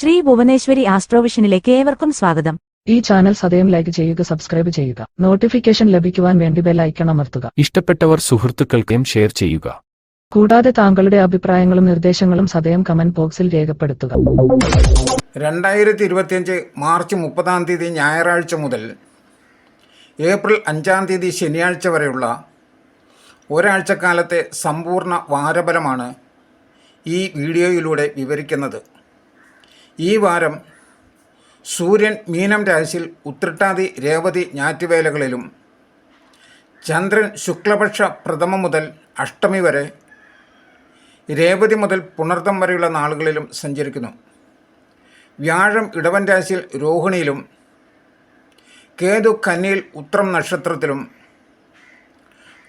ശ്രീ ഭുവനേശ്വരി ആസ്ട്രോവിഷനിലേക്ക് ഏവർക്കും സ്വാഗതം. ഈ ചാനൽ സദയം ലൈക്ക് ചെയ്യുക, സബ്സ്ക്രൈബ് ചെയ്യുക, നോട്ടിഫിക്കേഷൻ ലഭിക്കുവാൻ വേണ്ടി ബെൽ ഐക്കൺ അമർത്തുക. ഇഷ്ടപ്പെട്ടവർ സുഹൃത്തുക്കൾക്കും ഷെയർ ചെയ്യുക. കൂടാതെ താങ്കളുടെ അഭിപ്രായങ്ങളും നിർദ്ദേശങ്ങളും സദയം കമന്റ് ബോക്സിൽ രേഖപ്പെടുത്തുക. 2025 മാർച്ച് 30 ഞായറാഴ്ച മുതൽ ഏപ്രിൽ 5 ശനിയാഴ്ച വരെയുള്ള ഒരാഴ്ചക്കാലത്തെ സമ്പൂർണ്ണ വാരഫലമാണ് ഈ വീഡിയോയിലൂടെ വിവരിക്കുന്നത്. ഈ വാരം സൂര്യൻ മീനം രാശിയിൽ ഉത്രട്ടാതി രേവതി ഞാറ്റുവേലകളിലും ചന്ദ്രൻ ശുക്ലപക്ഷ പ്രഥമ മുതൽ അഷ്ടമി വരെ രേവതി മുതൽ പുണർതം വരെയുള്ള നാളുകളിലും സഞ്ചരിക്കുന്നു. വ്യാഴം ഇടവൻ രാശിയിൽ രോഹിണിയിലും കേതു കന്നിയിൽ ഉത്രം നക്ഷത്രത്തിലും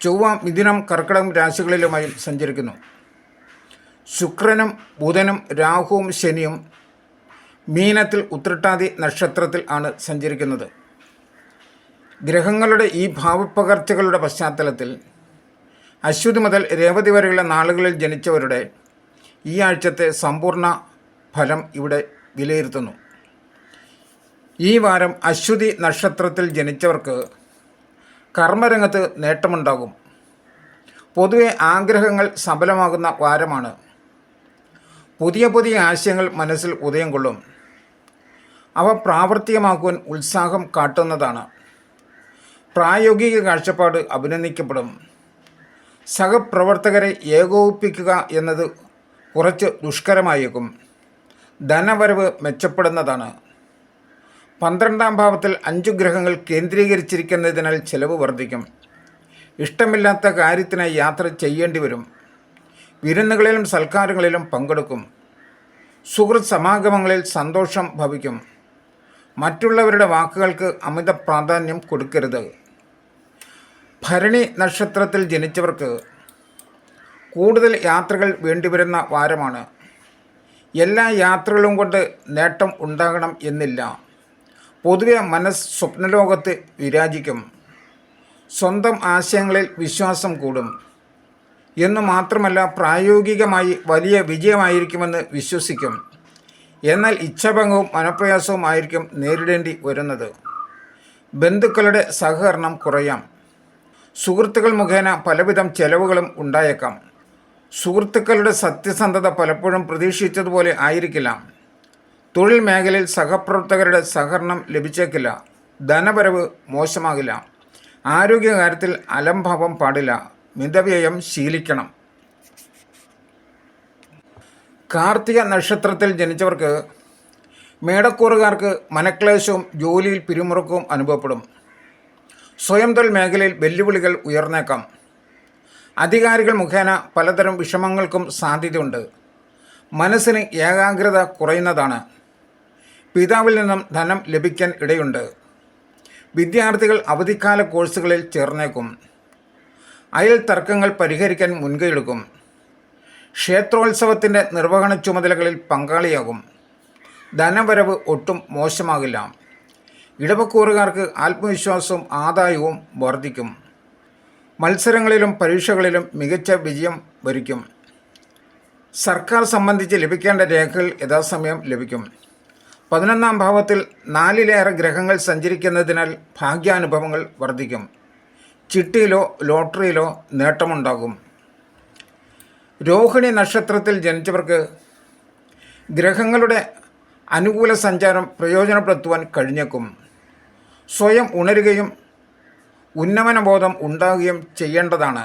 ചൊവ്വ മിഥുനം കർക്കിടകം രാശികളിലുമായി സഞ്ചരിക്കുന്നു. ശുക്രനും ബുധനും രാഹുവും ശനിയും മീനത്തിൽ ഉത്രട്ടാതി നക്ഷത്രത്തിൽ ആണ് സഞ്ചരിക്കുന്നത്. ഗ്രഹങ്ങളുടെ ഈ ഭാവപ്പകർച്ചകളുടെ പശ്ചാത്തലത്തിൽ അശ്വതി മുതൽ രേവതി വരെയുള്ള നാളുകളിൽ ജനിച്ചവരുടെ ഈ ആഴ്ചത്തെ സമ്പൂർണ്ണ ഫലം ഇവിടെ വിലയിരുത്തുന്നു. ഈ വാരം അശ്വതി നക്ഷത്രത്തിൽ ജനിച്ചവർക്ക് കർമ്മരംഗത്ത് നേട്ടമുണ്ടാകും. പൊതുവെ ആഗ്രഹങ്ങൾ സഫലമാകുന്ന വാരമാണ്. പുതിയ പുതിയ ആശയങ്ങൾ മനസ്സിൽ ഉദയം കൊള്ളും. അവ പ്രാവർത്തികമാക്കുവാൻ ഉത്സാഹം കാട്ടുന്നതാണ്. പ്രായോഗിക കാഴ്ചപ്പാട് അഭിനന്ദിക്കപ്പെടും. സഹപ്രവർത്തകരെ ഏകോപിപ്പിക്കുക എന്നത് കുറച്ച് ദുഷ്കരമായേക്കും. ധനവരവ് മെച്ചപ്പെടുന്നതാണ്. 12ാം ഭാവത്തിൽ 5 ഗ്രഹങ്ങൾ കേന്ദ്രീകരിച്ചിരിക്കുന്നതിനാൽ ചെലവ് വർദ്ധിക്കും. ഇഷ്ടമില്ലാത്ത കാര്യത്തിനായി യാത്ര ചെയ്യേണ്ടി വരും. വിരുന്നുകളിലും സൽക്കാരങ്ങളിലും പങ്കെടുക്കും. സുഹൃത്ത് സമാഗമങ്ങളിൽ സന്തോഷം ഭവിക്കും. മറ്റുള്ളവരുടെ വാക്കുകൾക്ക് അമിത പ്രാധാന്യം കൊടുക്കരുത്. ഭരണി നക്ഷത്രത്തിൽ ജനിച്ചവർക്ക് കൂടുതൽ യാത്രകൾ വേണ്ടിവരുന്ന വാരമാണ്. എല്ലാ യാത്രകളും കൊണ്ട് നേട്ടം ഉണ്ടാകണം എന്നില്ല. പൊതുവെ മനസ്സ് സ്വപ്നലോകത്ത് വിരാജിക്കും. സ്വന്തം ആശയങ്ങളിൽ വിശ്വാസം കൂടും. എന്നു മാത്രമല്ല, പ്രായോഗികമായി വലിയ വിജയമായിരിക്കുമെന്ന് വിശ്വസിക്കും. എന്നാൽ ഇച്ഛാഭംഗവും മനപ്രയാസവും ആയിരിക്കും നേരിടേണ്ടി വരുന്നത്. ബന്ധുക്കളുടെ സഹകരണം കുറയാം. സുഹൃത്തുക്കൾ മുഖേന പലവിധം ചെലവുകളും ഉണ്ടായേക്കാം. സുഹൃത്തുക്കളുടെ സത്യസന്ധത പലപ്പോഴും പ്രതീക്ഷിച്ചതുപോലെ ആയിരിക്കില്ല. തൊഴിൽ മേഖലയിൽ സഹപ്രവർത്തകരുടെ സഹകരണം ലഭിച്ചേക്കില്ല. ധനവരവ് മോശമാകില്ല. ആരോഗ്യകാര്യത്തിൽ അലംഭാവം പാടില്ല. മിതവ്യയം ശീലിക്കണം. കാർത്തിക നക്ഷത്രത്തിൽ ജനിച്ചവർക്ക് മേടക്കൂറുകാർക്ക് മനക്ലേശവും ജോലിയിൽ പിരിമുറുക്കവും അനുഭവപ്പെടും. സ്വയം തൊഴിൽ മേഖലയിൽ വെല്ലുവിളികൾ ഉയർന്നേക്കാം. അധികാരികൾ മുഖേന പലതരം വിഷമങ്ങൾക്കും സാധ്യതയുണ്ട്. മനസ്സിന് ഏകാഗ്രത കുറയുന്നതാണ്. പിതാവിൽ നിന്നും ധനം ലഭിക്കാൻ ഇടയുണ്ട്. വിദ്യാർത്ഥികൾ അവധിക്കാല കോഴ്സുകളിൽ ചേർന്നേക്കും. അയൽ തർക്കങ്ങൾ പരിഹരിക്കാൻ മുൻകൈയെടുക്കും. ക്ഷേത്രോത്സവത്തിൻ്റെ നിർവഹണ ചുമതലകളിൽ പങ്കാളിയാകും. ധനവരവ് ഒട്ടും മോശമാകില്ല. ഇടവക്കൂറുകാർക്ക് ആത്മവിശ്വാസവും ആദായവും വർദ്ധിക്കും. മത്സരങ്ങളിലും പരീക്ഷകളിലും മികച്ച വിജയം വരിക്കും. സർക്കാർ സംബന്ധിച്ച് ലഭിക്കേണ്ട രേഖകൾ യഥാസമയം ലഭിക്കും. 11ാം ഭാവത്തിൽ 4ലേറെ ഗ്രഹങ്ങൾ സഞ്ചരിക്കുന്നതിനാൽ ഭാഗ്യാനുഭവങ്ങൾ വർദ്ധിക്കും. ചിട്ടിയിലോ ലോട്ടറിയിലോ നേട്ടമുണ്ടാകും. രോഹിണി നക്ഷത്രത്തിൽ ജനിച്ചവർക്ക് ഗ്രഹങ്ങളുടെ അനുകൂല സഞ്ചാരം പ്രയോജനപ്പെടുത്തുവാൻ കഴിഞ്ഞേക്കും. സ്വയം ഉണരുകയും ഉന്നമനബോധം ഉണ്ടാകുകയും ചെയ്യേണ്ടതാണ്.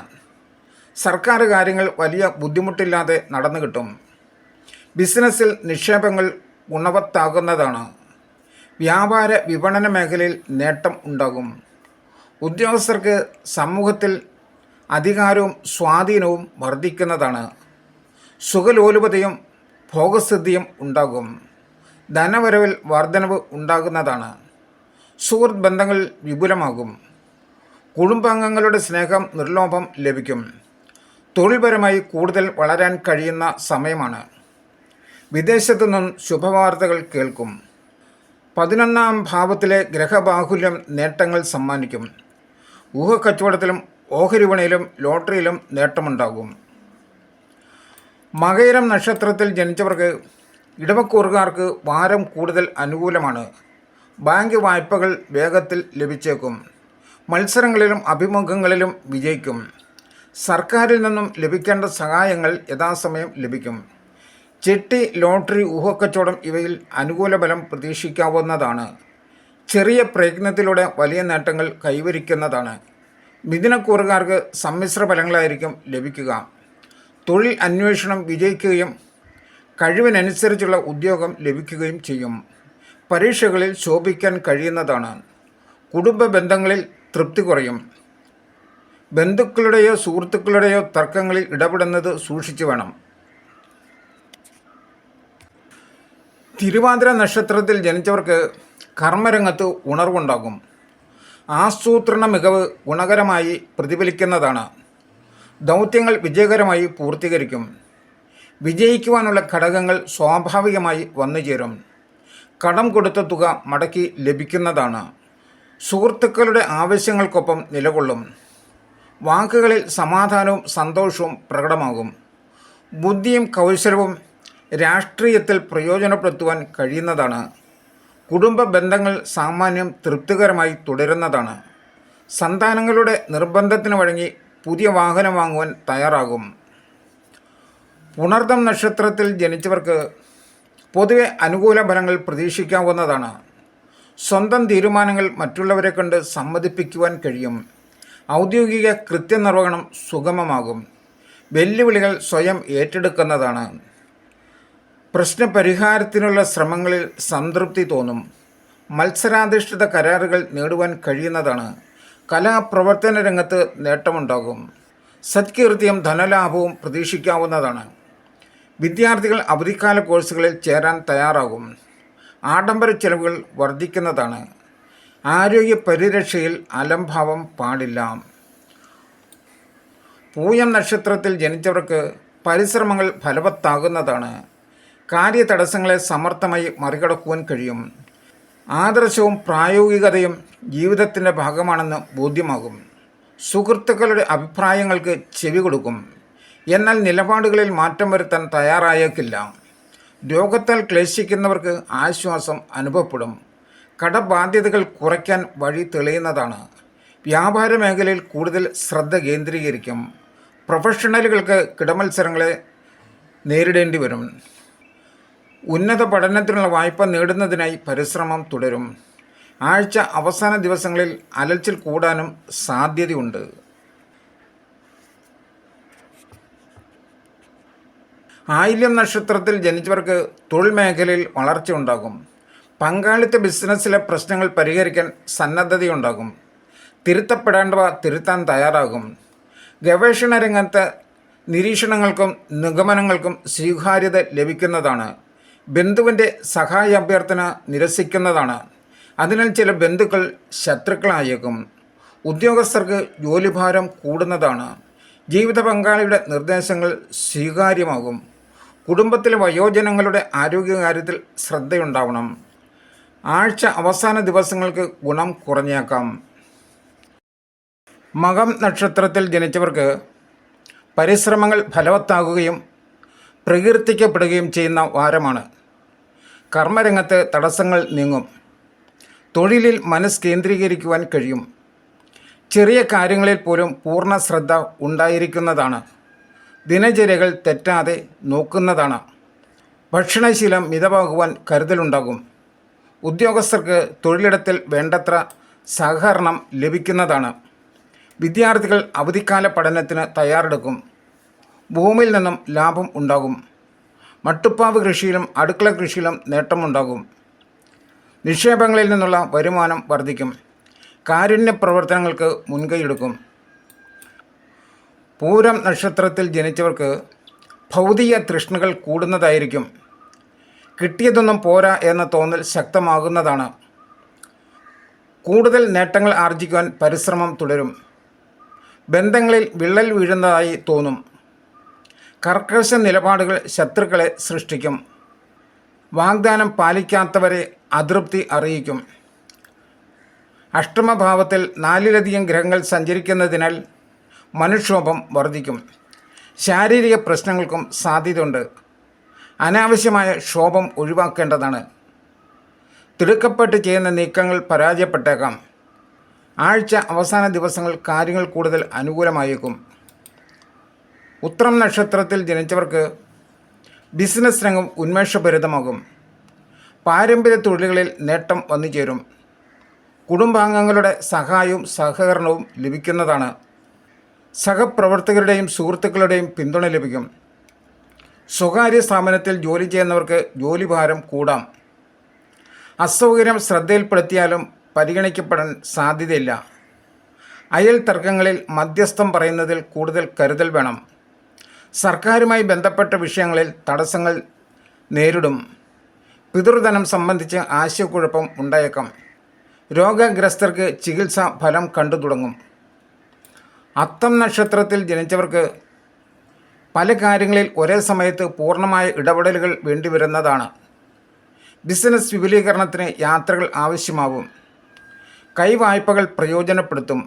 സർക്കാർ കാര്യങ്ങൾ വലിയ ബുദ്ധിമുട്ടില്ലാതെ നടന്നു കിട്ടും. ബിസിനസ്സിൽ നിക്ഷേപങ്ങൾ ഗുണവത്താകുന്നതാണ്. വ്യാപാര വിപണന മേഖലയിൽ നേട്ടം ഉണ്ടാകും. ഉദ്യോഗസ്ഥർക്ക് സമൂഹത്തിൽ അധികാരവും സ്വാധീനവും വർദ്ധിക്കുന്നതാണ്. സുഖലോലുപതയും ഭോഗസിദ്ധിയും ഉണ്ടാകും. ധനവരവിൽ വർധനവ് ഉണ്ടാകുന്നതാണ്. സുഹൃത്ത് ബന്ധങ്ങൾ വിപുലമാകും. കുടുംബാംഗങ്ങളുടെ സ്നേഹം നിർലോഭം ലഭിക്കും. തൊഴിൽപരമായി കൂടുതൽ വളരാൻ കഴിയുന്ന സമയമാണ്. വിദേശത്തു നിന്നും ശുഭവാർത്തകൾ കേൾക്കും. 11ാം ഭാവത്തിലെ ഗ്രഹബാഹുല്യം നേട്ടങ്ങൾ സമ്മാനിക്കും. ഊഹക്കച്ചവടത്തിലും ഓഹരി വിപണിയിലും ലോട്ടറിയിലും നേട്ടമുണ്ടാകും. മകയിരം നക്ഷത്രത്തിൽ ജനിച്ചവർക്ക് ഇടവക്കൂറുകാർക്ക് വാരം കൂടുതൽ അനുകൂലമാണ്. ബാങ്ക് വായ്പകൾ വേഗത്തിൽ ലഭിച്ചേക്കും. മത്സരങ്ങളിലും അഭിമുഖങ്ങളിലും വിജയിക്കും. സർക്കാരിൽ നിന്നും ലഭിക്കേണ്ട സഹായങ്ങൾ യഥാസമയം ലഭിക്കും. ചിട്ടി, ലോട്ടറി, ഊഹക്കച്ചവടം ഇവയിൽ അനുകൂല ഫലം പ്രതീക്ഷിക്കാവുന്നതാണ്. ചെറിയ പ്രയത്നത്തിലൂടെ വലിയ നേട്ടങ്ങൾ കൈവരിക്കുന്നതാണ്. മിഥുനക്കൂറുകാർക്ക് സമ്മിശ്ര ഫലങ്ങളായിരിക്കും ലഭിക്കുക. തൊഴിൽ അന്വേഷണം വിജയിക്കുകയും കഴിവിനനുസരിച്ചുള്ള ഉദ്യോഗം ലഭിക്കുകയും ചെയ്യും. പരീക്ഷകളിൽ ശോഭിക്കാൻ കഴിയുന്നതാണ്. കുടുംബ ബന്ധങ്ങളിൽ തൃപ്തി കുറയും. ബന്ധുക്കളുടെയോ സുഹൃത്തുക്കളുടെയോ തർക്കങ്ങളിൽ ഇടപെടുന്നത് സൂക്ഷിച്ചു വേണം. തിരുവാതിര നക്ഷത്രത്തിൽ ജനിച്ചവർക്ക് കർമ്മരംഗത്ത് ഉണർവുണ്ടാകും. ആസൂത്രണ മികവ് ഗുണകരമായി പ്രതിഫലിക്കുന്നതാണ്. ദൗത്യങ്ങൾ വിജയകരമായി പൂർത്തീകരിക്കും. വിജയിക്കുവാനുള്ള ഘടകങ്ങൾ സ്വാഭാവികമായി വന്നുചേരും. കടം കൊടുത്ത തുക മടക്കി ലഭിക്കുന്നതാണ്. സുഹൃത്തുക്കളുടെ ആവശ്യങ്ങൾക്കൊപ്പം നിലകൊള്ളും. വാക്കുകളിൽ സമാധാനവും സന്തോഷവും പ്രകടമാകും. ബുദ്ധിയും കൗശലവും രാഷ്ട്രീയത്തിൽ പ്രയോജനപ്പെടുത്തുവാൻ കഴിയുന്നതാണ്. കുടുംബ ബന്ധങ്ങൾ സാമാന്യം തൃപ്തികരമായി തുടരുന്നതാണ്. സന്താനങ്ങളുടെ നിർബന്ധത്തിന് വഴങ്ങി പുതിയ വാഹനം വാങ്ങുവാൻ തയ്യാറാകും. പുണർദം നക്ഷത്രത്തിൽ ജനിച്ചവർക്ക് പൊതുവെ അനുകൂല ഫലങ്ങൾ പ്രതീക്ഷിക്കാവുന്നതാണ്. സ്വന്തം തീരുമാനങ്ങൾ മറ്റുള്ളവരെ കൊണ്ട് സമ്മതിപ്പിക്കുവാൻ കഴിയും. ഔദ്യോഗിക കൃത്യനിർവഹണം സുഗമമാകും. വെല്ലുവിളികൾ സ്വയം ഏറ്റെടുക്കുന്നതാണ്. പ്രശ്നപരിഹാരത്തിനുള്ള ശ്രമങ്ങളിൽ സംതൃപ്തി തോന്നും. മത്സരാധിഷ്ഠിത കരാറുകൾ നേടുവാൻ കഴിയുന്നതാണ്. കലാപ്രവർത്തന രംഗത്ത് നേട്ടമുണ്ടാകും. സത്കീർത്തിയും ധനലാഭവും പ്രതീക്ഷിക്കാവുന്നതാണ്. വിദ്യാർത്ഥികൾ അവധിക്കാല കോഴ്സുകളിൽ ചേരാൻ തയ്യാറാകും. ആഡംബര ചെലവുകൾ വർദ്ധിക്കുന്നതാണ്. ആരോഗ്യ പരിരക്ഷയിൽ അലംഭാവം പാടില്ല. പൂയം നക്ഷത്രത്തിൽ ജനിച്ചവർക്ക് പരിശ്രമങ്ങൾ ഫലവത്താകുന്നതാണ്. കാര്യതടസ്സങ്ങളെ സമർത്ഥമായി മറികടക്കുവാൻ കഴിയും. ആദർശവും പ്രായോഗികതയും ജീവിതത്തിൻ്റെ ഭാഗമാണെന്ന് ബോധ്യമാകും. സുഹൃത്തുക്കളുടെ അഭിപ്രായങ്ങൾക്ക് ചെവി കൊടുക്കും. എന്നാൽ നിലപാടുകളിൽ മാറ്റം വരുത്താൻ തയ്യാറായേക്കില്ല. രോഗത്താൽ ക്ലേശിക്കുന്നവർക്ക് ആശ്വാസം അനുഭവപ്പെടും. കടബാധ്യതകൾ കുറയ്ക്കാൻ വഴി തെളിയുന്നതാണ്. വ്യാപാര മേഖലയിൽ കൂടുതൽ ശ്രദ്ധ കേന്ദ്രീകരിക്കും. പ്രൊഫഷണലുകൾക്ക് കിടമത്സരങ്ങളെ നേരിടേണ്ടി വരും. ഉന്നത പഠനത്തിനുള്ള വായ്പ നേടുന്നതിനായി പരിശ്രമം തുടരും. ആഴ്ച അവസാന ദിവസങ്ങളിൽ അലച്ചിൽ കൂടാനും സാധ്യതയുണ്ട്. ആയില്യം നക്ഷത്രത്തിൽ ജനിച്ചവർക്ക് തൊഴിൽ മേഖലയിൽ വളർച്ച ഉണ്ടാകും. പങ്കാളിത്ത ബിസിനസ്സിലെ പ്രശ്നങ്ങൾ പരിഹരിക്കാൻ സന്നദ്ധതയുണ്ടാകും. തിരുത്തപ്പെടേണ്ടവ തിരുത്താൻ തയ്യാറാകും. ഗവേഷണ രംഗത്ത് നിരീക്ഷണങ്ങൾക്കും നിഗമനങ്ങൾക്കും സ്വീകാര്യത ലഭിക്കുന്നതാണ്. ബന്ധുവിൻ്റെ സഹായ അഭ്യർത്ഥന നിരസിക്കുന്നതാണ്. അതിനാൽ ചില ബന്ധുക്കൾ ശത്രുക്കളായേക്കും. ഉദ്യോഗസ്ഥർക്ക് ജോലിഭാരം കൂടുന്നതാണ്. ജീവിത പങ്കാളിയുടെ നിർദ്ദേശങ്ങൾ സ്വീകാര്യമാകും. കുടുംബത്തിലെ വയോജനങ്ങളുടെ ആരോഗ്യകാര്യത്തിൽ ശ്രദ്ധയുണ്ടാവണം. ആഴ്ച അവസാന ദിവസങ്ങൾക്ക് ഗുണം കുറഞ്ഞേക്കാം. മകം നക്ഷത്രത്തിൽ ജനിച്ചവർക്ക് പരിശ്രമങ്ങൾ ഫലവത്താകുകയും പ്രകീർത്തിക്കപ്പെടുകയും ചെയ്യുന്ന വാരമാണ്. കർമ്മരംഗത്ത് തടസ്സങ്ങൾ നീങ്ങും. തൊഴിലിൽ മനസ്സ് കേന്ദ്രീകരിക്കുവാൻ കഴിയും. ചെറിയ കാര്യങ്ങളിൽ പോലും പൂർണ്ണ ശ്രദ്ധ ഉണ്ടായിരിക്കുന്നതാണ്. ദിനചര്യകൾ തെറ്റാതെ നോക്കുന്നതാണ്. ഭക്ഷണശീലം മിതമാകുവാൻ കരുതലുണ്ടാകും. ഉദ്യോഗസ്ഥർക്ക് തൊഴിലിടത്തിൽ വേണ്ടത്ര സഹകരണം ലഭിക്കുന്നതാണ്. വിദ്യാർത്ഥികൾ അവധിക്കാല പഠനത്തിന് തയ്യാറെടുക്കും. ഭൂമിയിൽ നിന്നും ലാഭം ഉണ്ടാകും. മട്ടുപ്പാവ് കൃഷിയിലും അടുക്കള കൃഷിയിലും നേട്ടമുണ്ടാകും. നിക്ഷേപങ്ങളിൽ നിന്നുള്ള വരുമാനം വർദ്ധിക്കും. കാരുണ്യ പ്രവർത്തനങ്ങൾക്ക് മുൻകൈയെടുക്കും. പൂരം നക്ഷത്രത്തിൽ ജനിച്ചവർക്ക് ഭൗതിക തൃഷ്ണകൾ കൂടുന്നതായിരിക്കും. കിട്ടിയതൊന്നും പോരാ എന്ന തോന്നൽ ശക്തമാകുന്നതാണ്. കൂടുതൽ നേട്ടങ്ങൾ ആർജിക്കുവാൻ പരിശ്രമം തുടരും. ബന്ധങ്ങളിൽ വിള്ളൽ വീഴുന്നതായി തോന്നും. കർക്കശ നിലപാടുകൾ ശത്രുക്കളെ സൃഷ്ടിക്കും. വാഗ്ദാനം പാലിക്കാത്തവരെ അതൃപ്തി അറിയിക്കും. അഷ്ടമഭാവത്തിൽ 4ലധികം ഗ്രഹങ്ങൾ സഞ്ചരിക്കുന്നതിനാൽ മനഃക്ഷോഭം വർദ്ധിക്കും. ശാരീരിക പ്രശ്നങ്ങൾക്കും സാധ്യതയുണ്ട്. അനാവശ്യമായ ക്ഷോഭം ഒഴിവാക്കേണ്ടതാണ്. തിടുക്കപ്പെട്ട് ചെയ്യുന്ന നീക്കങ്ങൾ പരാജയപ്പെട്ടേക്കാം. ആഴ്ച അവസാന ദിവസങ്ങൾ കാര്യങ്ങൾ കൂടുതൽ അനുകൂലമായേക്കും. ഉത്രം നക്ഷത്രത്തിൽ ജനിച്ചവർക്ക് ബിസിനസ് രംഗം ഉന്മേഷഭരിതമാകും. പാരമ്പര്യ തൊഴിലുകളിൽ നേട്ടം വന്നുചേരും. കുടുംബാംഗങ്ങളുടെ സഹായവും സഹകരണവും ലഭിക്കുന്നതാണ്. സഹപ്രവർത്തകരുടെയും സുഹൃത്തുക്കളുടെയും പിന്തുണ ലഭിക്കും. സ്വകാര്യ സ്ഥാപനത്തിൽ ജോലി ചെയ്യുന്നവർക്ക് ജോലിഭാരം കൂടാം. അസൗകര്യം ശ്രദ്ധയിൽപ്പെടുത്തിയാലും പരിഗണിക്കപ്പെടാൻ സാധ്യതയില്ല. അയൽ തർക്കങ്ങളിൽ മധ്യസ്ഥം പറയുന്നതിൽ കൂടുതൽ കരുതൽ വേണം. സർക്കാരുമായി ബന്ധപ്പെട്ട വിഷയങ്ങളിൽ തടസ്സങ്ങൾ നേരിടും. പിതൃധനം സംബന്ധിച്ച് ആശയക്കുഴപ്പം ഉണ്ടായേക്കാം. രോഗഗ്രസ്തർക്ക് ചികിത്സ ഫലം കണ്ടു തുടങ്ങും. അത്തം നക്ഷത്രത്തിൽ ജനിച്ചവർക്ക് പല കാര്യങ്ങളിൽ ഒരേ സമയത്ത് പൂർണ്ണമായ ഇടപെടലുകൾ വേണ്ടിവരുന്നതാണ്. ബിസിനസ് വിപുലീകരണത്തിന് യാത്രകൾ ആവശ്യമാവും. കൈവായ്പകൾ പ്രയോജനപ്പെടുത്തും.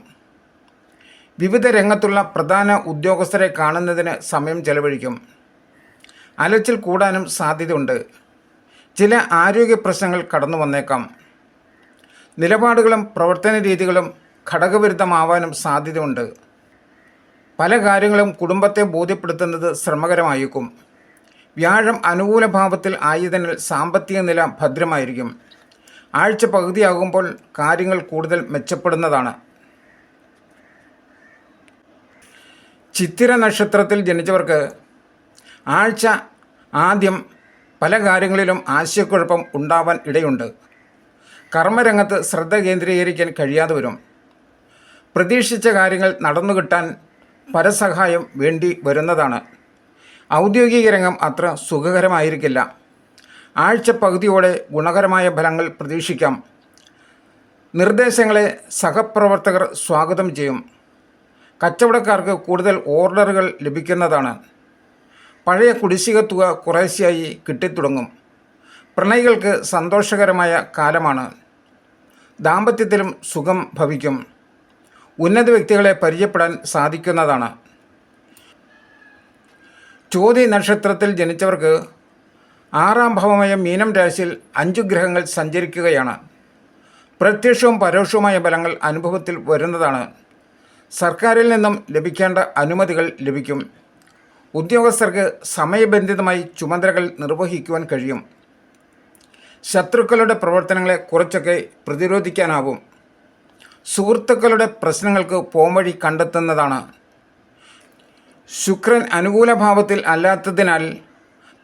വിവിധ രംഗത്തുള്ള പ്രധാന ഉദ്യോഗസ്ഥരെ കാണുന്നതിന് സമയം ചെലവഴിക്കും. അലച്ചിൽ കൂടാനും സാധ്യതയുണ്ട്. ചില ആരോഗ്യ പ്രശ്നങ്ങൾ കടന്നു വന്നേക്കാം. നിലപാടുകളും പ്രവർത്തന രീതികളും ഘടകവിരുദ്ധമാവാനും സാധ്യതയുണ്ട്. പല കാര്യങ്ങളും കുടുംബത്തെ ബോധ്യപ്പെടുത്തുന്നത് ശ്രമകരമായിരിക്കും. വ്യാഴം അനുകൂല ഭാവത്തിൽ ആയതിനാൽ സാമ്പത്തിക നില ഭദ്രമായിരിക്കും. ആഴ്ച പകുതിയാകുമ്പോൾ കാര്യങ്ങൾ കൂടുതൽ മെച്ചപ്പെടുന്നതാണ്. ചിത്തിര നക്ഷത്രത്തിൽ ജനിച്ചവർക്ക് ആഴ്ച ആദ്യം പല കാര്യങ്ങളിലും ആശയക്കുഴപ്പം ഉണ്ടാവാൻ ഇടയുണ്ട്. കർമ്മരംഗത്ത് ശ്രദ്ധ കേന്ദ്രീകരിക്കാൻ കഴിയാതെ വരും. പ്രതീക്ഷിച്ച കാര്യങ്ങൾ നടന്നുകിട്ടാൻ പരസഹായം വേണ്ടി വരുന്നതാണ്. ഔദ്യോഗിക രംഗം അത്ര സുഖകരമായിരിക്കില്ല. ആഴ്ച പകുതിയോടെ ഗുണകരമായ ഫലങ്ങൾ പ്രതീക്ഷിക്കാം. നിർദ്ദേശങ്ങളെ സഹപ്രവർത്തകർ സ്വാഗതം ചെയ്യും. കച്ചവടക്കാർക്ക് കൂടുതൽ ഓർഡറുകൾ ലഭിക്കുന്നതാണ്. പഴയ കുടിശ്ശിക തുക കുറേശ്ശെയായി കിട്ടിത്തുടങ്ങും. പ്രണയികൾക്ക് സന്തോഷകരമായ കാലമാണ്. ദാമ്പത്യത്തിലും സുഖം ഭവിക്കും. ഉന്നത വ്യക്തികളെ പരിചയപ്പെടാൻ സാധിക്കുന്നതാണ്. ചോതി നക്ഷത്രത്തിൽ ജനിച്ചവർക്ക് 6-ാം ഭാവമായ മീനം രാശിയിൽ 5 ഗ്രഹങ്ങൾ സഞ്ചരിക്കുകയാണ്. പ്രത്യക്ഷവും പരോക്ഷവുമായ ഫലങ്ങൾ അനുഭവത്തിൽ വരുന്നതാണ്. സർക്കാരിൽ നിന്നും ലഭിക്കേണ്ട അനുമതികൾ ലഭിക്കും. ഉദ്യോഗസ്ഥർക്ക് സമയബന്ധിതമായി ചുമതലകൾ നിർവഹിക്കുവാൻ കഴിയും. ശത്രുക്കളുടെ പ്രവർത്തനങ്ങളെ കുറച്ചൊക്കെ പ്രതിരോധിക്കാനാവും. സുഹൃത്തുക്കളുടെ പ്രശ്നങ്ങൾക്ക് പോംവഴി കണ്ടെത്തുന്നതാണ്. ശുക്രൻ അനുകൂല ഭാവത്തിൽ അല്ലാത്തതിനാൽ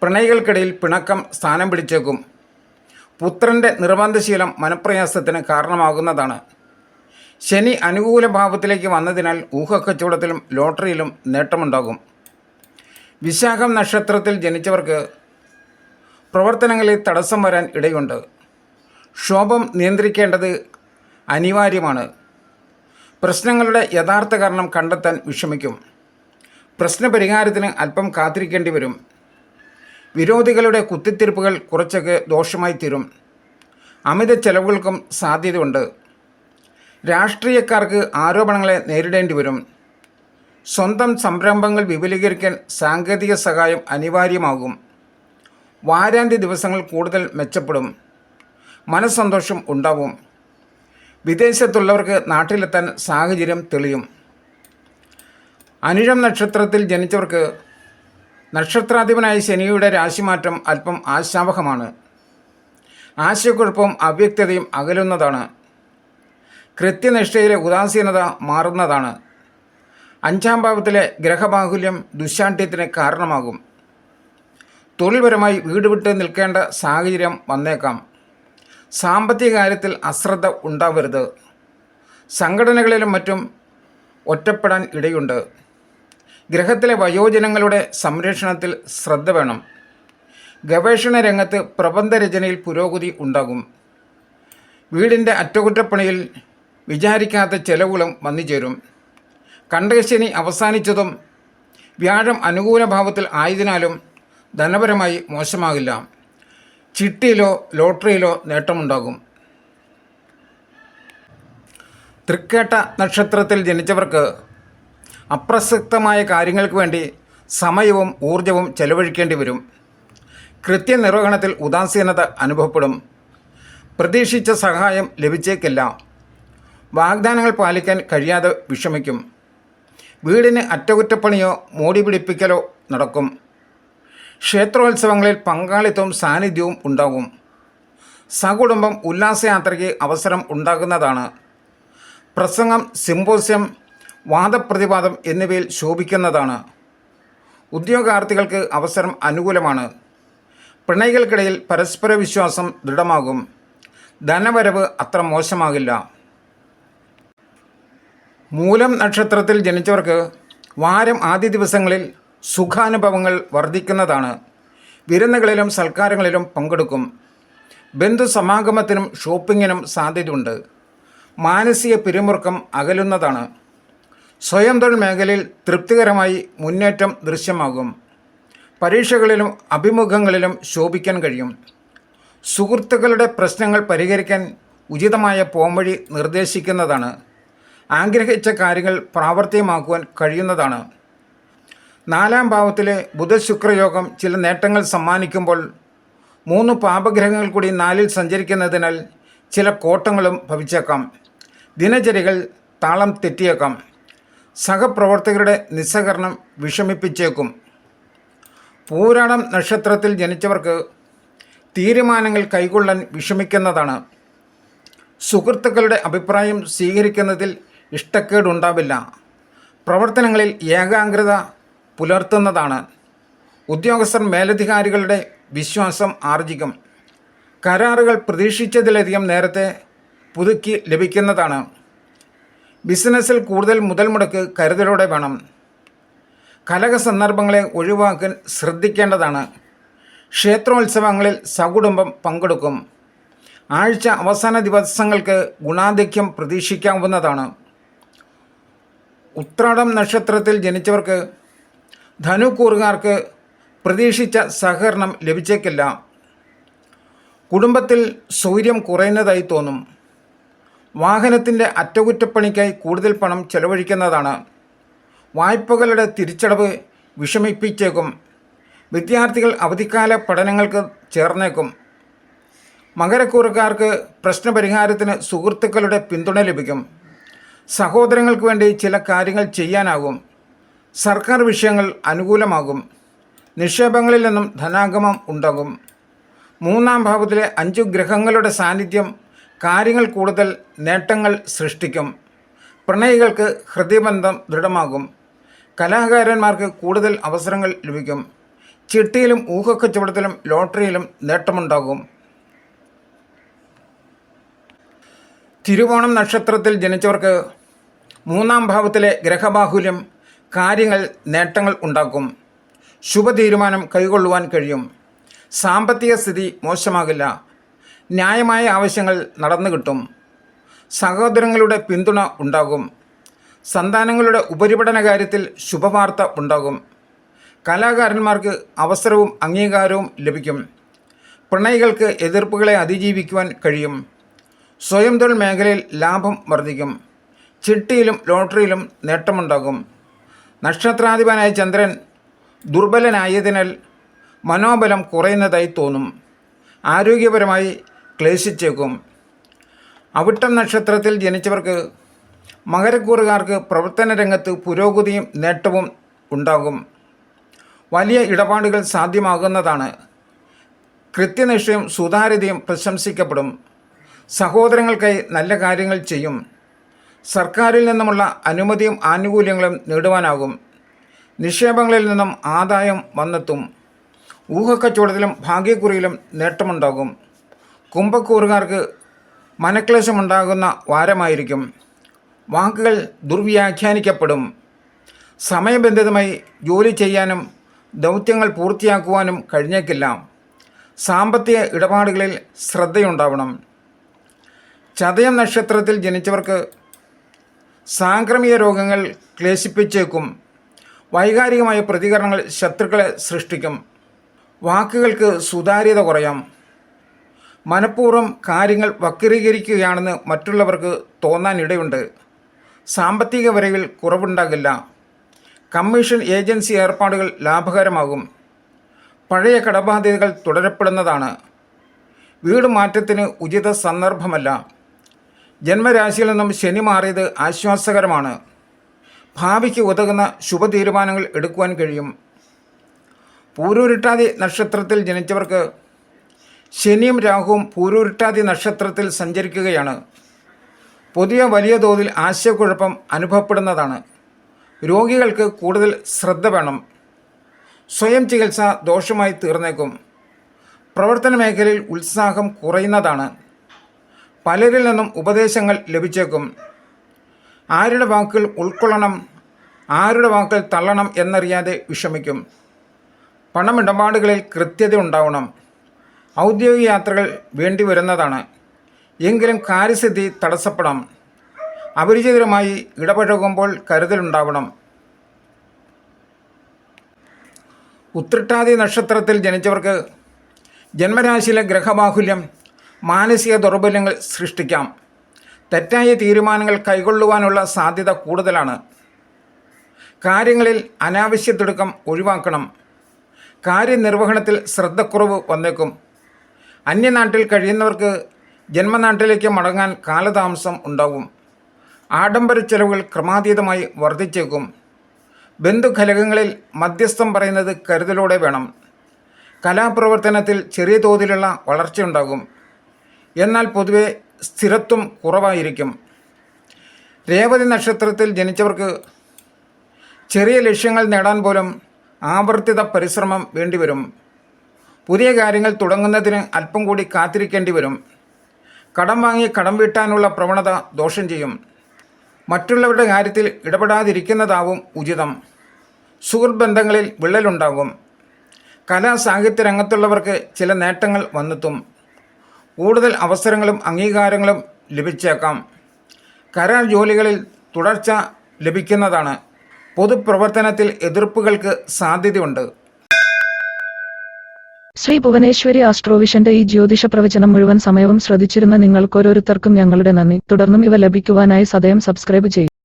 പ്രണയികൾക്കിടയിൽ പിണക്കം സ്ഥാനം പിടിച്ചേക്കും. പുത്രൻ്റെ നിർബന്ധശീലം മനപ്രയാസത്തിന് കാരണമാകുന്നതാണ്. ശനി അനുകൂല ഭാവത്തിലേക്ക് വന്നതിനാൽ ഊഹക്കച്ചവടത്തിലും ലോട്ടറിയിലും നേട്ടമുണ്ടാകും. വിശാഖം നക്ഷത്രത്തിൽ ജനിച്ചവർക്ക് പ്രവർത്തനങ്ങളിൽ തടസ്സം വരാൻ ഇടയുണ്ട്. ക്ഷോഭം നിയന്ത്രിക്കേണ്ടത് അനിവാര്യമാണ്. പ്രശ്നങ്ങളുടെ യഥാർത്ഥ കാരണം കണ്ടെത്താൻ വിഷമിക്കും. പ്രശ്നപരിഹാരത്തിന് അല്പം കാത്തിരിക്കേണ്ടി വരും. വിരോധികളുടെ കുത്തിത്തിരിപ്പുകൾ കുറച്ചൊക്കെ ദോഷമായി തീരും. അമിത ചെലവുകൾക്കും സാധ്യതയുണ്ട്. രാഷ്ട്രീയക്കാർക്ക് ആരോപണങ്ങളെ നേരിടേണ്ടി വരും. സ്വന്തം സംരംഭങ്ങൾ വിപുലീകരിക്കാൻ സാങ്കേതിക സഹായം അനിവാര്യമാകും. വാരാന്ത്യ ദിവസങ്ങൾ കൂടുതൽ മെച്ചപ്പെടും. മനസ്സന്തോഷം ഉണ്ടാവും. വിദേശത്തുള്ളവർക്ക് നാട്ടിലെത്താൻ സാഹചര്യം തെളിയും. അനിഴം നക്ഷത്രത്തിൽ ജനിച്ചവർക്ക് നക്ഷത്രാധിപനായ ശനിയുടെ രാശിമാറ്റം അല്പം ആശാവഹമാണ്. ആശയക്കുഴപ്പവും അവ്യക്തതയും അകലുന്നതാണ്. കൃത്യനിഷ്ഠയിലെ ഉദാസീനത മാറുന്നതാണ്. 5-ാം ഭാവത്തിലെ ഗ്രഹബാഹുല്യം ദുശാഠ്യത്തിന് കാരണമാകും. തൊഴിൽപരമായി വീട് വിട്ട് നിൽക്കേണ്ട സാഹചര്യം വന്നേക്കാം. സാമ്പത്തിക കാര്യത്തിൽ അശ്രദ്ധ ഉണ്ടാവരുത്. സംഘടനകളിലും മറ്റും ഒറ്റപ്പെടാൻ ഇടയുണ്ട്. ഗ്രഹത്തിലെ വയോജനങ്ങളുടെ സംരക്ഷണത്തിൽ ശ്രദ്ധ വേണം. ഗവേഷണ രംഗത്ത് പ്രബന്ധരചനയിൽ പുരോഗതി ഉണ്ടാകും. വീടിൻ്റെ അറ്റകുറ്റപ്പണിയിൽ വിചാരിക്കാത്ത ചെലവുകളും വന്നുചേരും. കണ്ടകശനി അവസാനിച്ചതും വ്യാഴം അനുകൂല ഭാവത്തിൽ ആയതിനാലും ധനപരമായി മോശമാകില്ല. ചിട്ടിയിലോ ലോട്ടറിയിലോ നേട്ടമുണ്ടാകും. തൃക്കേട്ട നക്ഷത്രത്തിൽ ജനിച്ചവർക്ക് അപ്രസക്തമായ കാര്യങ്ങൾക്ക് വേണ്ടി സമയവും ഊർജവും ചെലവഴിക്കേണ്ടി വരും. കൃത്യനിർവഹണത്തിൽ ഉദാസീനത അനുഭവപ്പെടും. പ്രതീക്ഷിച്ച സഹായം ലഭിച്ചേക്കില്ല. വാഗ്ദാനങ്ങൾ പാലിക്കാൻ കഴിയാതെ വിഷമിക്കും. വീടിന് അറ്റകുറ്റപ്പണിയോ മോടി പിടിപ്പിക്കലോ നടക്കും. ക്ഷേത്രോത്സവങ്ങളിൽ പങ്കാളിത്തവും സാന്നിധ്യവും ഉണ്ടാകും. സകുടുംബം ഉല്ലാസയാത്രയ്ക്ക് അവസരം ഉണ്ടാകുന്നതാണ്. പ്രസംഗം, സിമ്പോസിയം, വാദപ്രതിവാദം എന്നിവയിൽ ശോഭിക്കുന്നതാണ്. ഉദ്യോഗാർത്ഥികൾക്ക് അവസരം അനുകൂലമാണ്. പ്രണയികൾക്കിടയിൽ പരസ്പര വിശ്വാസം ദൃഢമാകും. ധനവരവ് അത്ര മോശമാകില്ല. മൂലം നക്ഷത്രത്തിൽ ജനിച്ചവർക്ക് വാരം ആദ്യ ദിവസങ്ങളിൽ സുഖാനുഭവങ്ങൾ വർദ്ധിക്കുന്നതാണ്. വിരുന്നുകളിലും സൽക്കാരങ്ങളിലും പങ്കെടുക്കും. ബന്ധുസമാഗമത്തിനും ഷോപ്പിങ്ങിനും സാധ്യതയുണ്ട്. മാനസിക പിരിമുറുക്കം അകലുന്നതാണ്. സ്വയം തൊഴിൽ മേഖലയിൽ തൃപ്തികരമായി മുന്നേറ്റം ദൃശ്യമാകും. പരീക്ഷകളിലും അഭിമുഖങ്ങളിലും ശോഭിക്കാൻ കഴിയും. സുഹൃത്തുക്കളുടെ പ്രശ്നങ്ങൾ പരിഹരിക്കാൻ ഉചിതമായ പോംവഴി നിർദ്ദേശിക്കുന്നതാണ്. ആഗ്രഹിച്ച കാര്യങ്ങൾ പ്രാവർത്തികമാക്കുവാൻ കഴിയുന്നതാണ്. 4-ാം ഭാവത്തിലെ ബുധ-ശുക്രയോഗം ചില നേട്ടങ്ങൾ സമ്മാനിക്കുമ്പോൾ 3 പാപഗ്രഹങ്ങൾ കൂടി 4-ൽ സഞ്ചരിക്കുന്നതിനാൽ ചില കോട്ടങ്ങളും ഭവിച്ചേക്കാം. ദിനചര്യകൾ താളം തെറ്റിയേക്കാം. സഹപ്രവർത്തകരുടെ നിസ്സഹകരണം വിഷമിപ്പിച്ചേക്കും. പൂരാടം നക്ഷത്രത്തിൽ ജനിച്ചവർക്ക് തീരുമാനങ്ങൾ കൈക്കൊള്ളാൻ വിഷമിക്കുന്നതാണ്. സുഹൃത്തുക്കളുടെ അഭിപ്രായം സ്വീകരിക്കുന്നതിൽ ഇഷ്ടക്കേടുണ്ടാവില്ല. പ്രവർത്തനങ്ങളിൽ ഏകാഗ്രത പുലർത്തുന്നതാണ്. ഉദ്യോഗസ്ഥർ മേലധികാരികളുടെ വിശ്വാസം ആർജിക്കും. കരാറുകൾ പ്രതീക്ഷിച്ചതിലധികം നേരത്തെ പുതുക്കി ലഭിക്കുന്നതാണ്. ബിസിനസ്സിൽ കൂടുതൽ മുതൽ മുടക്ക് കരുതലോടെ വേണം. കലഹ സന്ദർഭങ്ങളെ ഒഴിവാക്കാൻ ശ്രദ്ധിക്കേണ്ടതാണ്. ക്ഷേത്രോത്സവങ്ങളിൽ സകുടുംബം പങ്കെടുക്കും. ആഴ്ച അവസാന ദിവസങ്ങൾക്ക് ഗുണാധിക്യം പ്രതീക്ഷിക്കാവുന്നതാണ്. ഉത്രാടം നക്ഷത്രത്തിൽ ജനിച്ചവർക്ക് ധനുക്കൂറുകാർക്ക് പ്രതീക്ഷിച്ച സഹകരണം ലഭിച്ചേക്കില്ല. കുടുംബത്തിൽ സ്വൈര്യം കുറയുന്നതായി തോന്നും. വാഹനത്തിൻ്റെ അറ്റകുറ്റപ്പണിക്കായി കൂടുതൽ പണം ചെലവഴിക്കുന്നതാണ്. വായ്പകളുടെ തിരിച്ചടവ് വിഷമിപ്പിച്ചേക്കും. വിദ്യാർത്ഥികൾ അവധിക്കാല പഠനങ്ങൾക്ക് ചേർന്നേക്കും. മകരക്കൂറുകാർക്ക് പ്രശ്നപരിഹാരത്തിന് സുഹൃത്തുക്കളുടെ പിന്തുണ ലഭിക്കും. സഹോദരങ്ങൾക്ക് വേണ്ടി ചില കാര്യങ്ങൾ ചെയ്യാനാകും. സർക്കാർ വിഷയങ്ങൾ അനുകൂലമാകും. നിക്ഷേപങ്ങളിൽ നിന്നും ധനാഗമം ഉണ്ടാകും. 3-ാം ഭാവത്തിലെ 5 ഗ്രഹങ്ങളുടെ സാന്നിധ്യം കാര്യങ്ങൾ കൂടുതൽ നേട്ടങ്ങൾ സൃഷ്ടിക്കും. പ്രണയികൾക്ക് ഹൃദയബന്ധം ദൃഢമാകും. കലാകാരന്മാർക്ക് കൂടുതൽ അവസരങ്ങൾ ലഭിക്കും. ചിട്ടിയിലും ഊഹക്കച്ചവടത്തിലും ലോട്ടറിയിലും നേട്ടമുണ്ടാകും. തിരുവോണം നക്ഷത്രത്തിൽ ജനിച്ചവർക്ക് 3-ാം ഭാവത്തിലെ ഗ്രഹബാഹുല്യം കാര്യങ്ങൾ നേട്ടങ്ങൾ ഉണ്ടാക്കും. ശുഭതീരുമാനം കൈക്കൊള്ളുവാൻ കഴിയും. സാമ്പത്തിക സ്ഥിതി മോശമാകില്ല. ന്യായമായ ആവശ്യങ്ങൾ നടന്നു കിട്ടും. സഹോദരങ്ങളുടെ പിന്തുണ ഉണ്ടാകും. സന്താനങ്ങളുടെ ഉപരിപഠന കാര്യത്തിൽ ശുഭവാർത്ത ഉണ്ടാകും. കലാകാരന്മാർക്ക് അവസരവും അംഗീകാരവും ലഭിക്കും. പ്രണയികൾക്ക് എതിർപ്പുകളെ അതിജീവിക്കുവാൻ കഴിയും. സ്വയം തൊഴിൽ മേഖലയിൽ ലാഭം വർദ്ധിക്കും. ചിട്ടിയിലും ലോട്ടറിയിലും നേട്ടമുണ്ടാകും. നക്ഷത്രാധിപനായ ചന്ദ്രൻ ദുർബലനായതിനാൽ മനോബലം കുറയുന്നതായി തോന്നും. ആരോഗ്യപരമായി ക്ലേശിച്ചേക്കും. അവിട്ടം നക്ഷത്രത്തിൽ ജനിച്ചവർക്ക് മകരക്കൂറുകാർക്ക് പ്രവർത്തന രംഗത്ത് പുരോഗതിയും നേട്ടവും ഉണ്ടാകും. വലിയ ഇടപാടുകൾ സാധ്യമാകുന്നതാണ്. കൃത്യനിഷ്ഠയും സുതാര്യതയും പ്രശംസിക്കപ്പെടും. സഹോദരങ്ങൾക്കായി നല്ല കാര്യങ്ങൾ ചെയ്യും. സർക്കാരിൽ നിന്നുമുള്ള അനുമതിയും ആനുകൂല്യങ്ങളും നേടുവാനാകും. നിക്ഷേപങ്ങളിൽ നിന്നും ആദായം വന്നെത്തും. ഊഹക്കച്ചവടത്തിലും ഭാഗ്യക്കുറിയിലും നേട്ടമുണ്ടാകും. കുംഭക്കൂറുകാർക്ക് മനക്ലേശമുണ്ടാകുന്ന വാരമായിരിക്കും. വാക്കുകൾ ദുർവ്യാഖ്യാനിക്കപ്പെടും. സമയബന്ധിതമായി ജോലി ചെയ്യാനും ദൗത്യങ്ങൾ പൂർത്തിയാക്കുവാനും കഴിഞ്ഞേക്കില്ല. സാമ്പത്തിക ഇടപാടുകളിൽ ശ്രദ്ധയുണ്ടാവണം. ചതയം നക്ഷത്രത്തിൽ ജനിച്ചവർക്ക് സാംക്രമിക രോഗങ്ങൾ ക്ലേശിപ്പിച്ചേക്കും. വൈകാരികമായ പ്രതികരണങ്ങൾ ശത്രുക്കളെ സൃഷ്ടിക്കും. വാക്കുകൾക്ക് സുതാര്യത കുറയാം. മനഃപൂർവ്വം കാര്യങ്ങൾ വക്രീകരിക്കുകയാണെന്ന് മറ്റുള്ളവർക്ക് തോന്നാനിടയുണ്ട്. സാമ്പത്തിക വരവിൽ കുറവുണ്ടാകില്ല. Commission agency ഏർപ്പാടുകൾ ലാഭകരമാകും. പഴയ കടബാധ്യതകൾ തുടരപ്പെടുന്നതാണ്. വീട് മാറ്റത്തിന് ഉചിത സന്ദർഭമല്ല. ജന്മരാശിയിൽ നിന്നും ശനി മാറിയത് ആശ്വാസകരമാണ്. ഭാവിക്ക് ഉതകുന്ന ശുഭതീരുമാനങ്ങൾ എടുക്കുവാൻ കഴിയും. പൂരൂരുട്ടാതി നക്ഷത്രത്തിൽ ജനിച്ചവർക്ക് ശനിയും രാഹുവും പൂരൂരുട്ടാതി നക്ഷത്രത്തിൽ സഞ്ചരിക്കുകയാണ്. പൊതുവെ വലിയ തോതിൽ ആശയക്കുഴപ്പം അനുഭവപ്പെടുന്നതാണ്. രോഗികൾക്ക് കൂടുതൽ ശ്രദ്ധ വേണം. സ്വയം ചികിത്സ ദോഷമായി തീർന്നേക്കും. പ്രവർത്തന മേഖലയിൽ ഉത്സാഹം കുറയുന്നതാണ്. പലരിൽ നിന്നും ഉപദേശങ്ങൾ ലഭിച്ചേക്കും. ആരുടെ വാക്കുകൾ ഉൾക്കൊള്ളണം, ആരുടെ വാക്കുകൾ തള്ളണം എന്നറിയാതെ വിഷമിക്കും. പണമിടപാടുകളിൽ കൃത്യത ഉണ്ടാവണം. ഔദ്യോഗിക യാത്രകൾ വേണ്ടി വരുന്നതാണ്. എങ്കിലും കാര്യസിദ്ധി തടസ്സപ്പെടാം. അപരിചിതരുമായി ഇടപഴകുമ്പോൾ കരുതലുണ്ടാവണം. ഉത്രട്ടാതി നക്ഷത്രത്തിൽ ജനിച്ചവർക്ക് ജന്മരാശിയിലെ ഗ്രഹബാഹുല്യം മാനസിക ദൗർബല്യങ്ങൾ സൃഷ്ടിക്കാം. തെറ്റായ തീരുമാനങ്ങൾ കൈക്കൊള്ളുവാനുള്ള സാധ്യത കൂടുതലാണ്. കാര്യങ്ങളിൽ അനാവശ്യ തിടുക്കം ഒഴിവാക്കണം. കാര്യനിർവഹണത്തിൽ ശ്രദ്ധക്കുറവ് വന്നേക്കും. അന്യനാട്ടിൽ കഴിയുന്നവർക്ക് ജന്മനാട്ടിലേക്ക് മടങ്ങാൻ കാലതാമസം ഉണ്ടാകും. ആഡംബര ചെലവുകൾ ക്രമാതീതമായി വർദ്ധിച്ചേക്കും. ബന്ധുകലഹങ്ങളിൽ മധ്യസ്ഥം പറയുന്നത് കരുതലോടെ വേണം. കലാപ്രവർത്തനത്തിൽ ചെറിയ തോതിലുള്ള വളർച്ചയുണ്ടാകും. എന്നാൽ പൊതുവെ സ്ഥിരത്വം കുറവായിരിക്കും. രേവതി നക്ഷത്രത്തിൽ ജനിച്ചവർക്ക് ചെറിയ ലക്ഷ്യങ്ങൾ നേടാൻ പോലും ആവർത്തിത പരിശ്രമം വേണ്ടിവരും. പുതിയ കാര്യങ്ങൾ തുടങ്ങുന്നതിന് അല്പം കൂടി കാത്തിരിക്കേണ്ടി വരും. കടം വാങ്ങി കടം വീട്ടാനുള്ള പ്രവണത ദോഷം ചെയ്യും. മറ്റുള്ളവരുടെ കാര്യത്തിൽ ഇടപെടാതിരിക്കുന്നതാവും ഉചിതം. സുഹൃത്ത് ബന്ധങ്ങളിൽ വിള്ളലുണ്ടാകും. കലാ സാഹിത്യ രംഗത്തുള്ളവർക്ക് ചില നേട്ടങ്ങൾ വന്നെത്തും. കൂടുതൽ അവസരങ്ങളും അംഗീകാരങ്ങളും ലഭിച്ചേക്കാം. കരാർ ജോലികളിൽ തുടർച്ച ലഭിക്കുന്നതാണ്. പൊതുപ്രവർത്തനത്തിൽ എതിർപ്പുകൾക്ക് സാധ്യതയുണ്ട്. ശ്രീ ഭുവനേശ്വരി ആസ്ട്രോവിഷന്റെ ഈ ജ്യോതിഷ പ്രവചനം മുഴുവൻ സമയവും ശ്രദ്ധിച്ചിരുന്ന നിങ്ങൾക്കോരോരുത്തർക്കും ഞങ്ങളുടെ നന്ദി. തുടർന്നും ഇവ ലഭിക്കുവാനായി സദയം സബ്സ്ക്രൈബ് ചെയ്യും.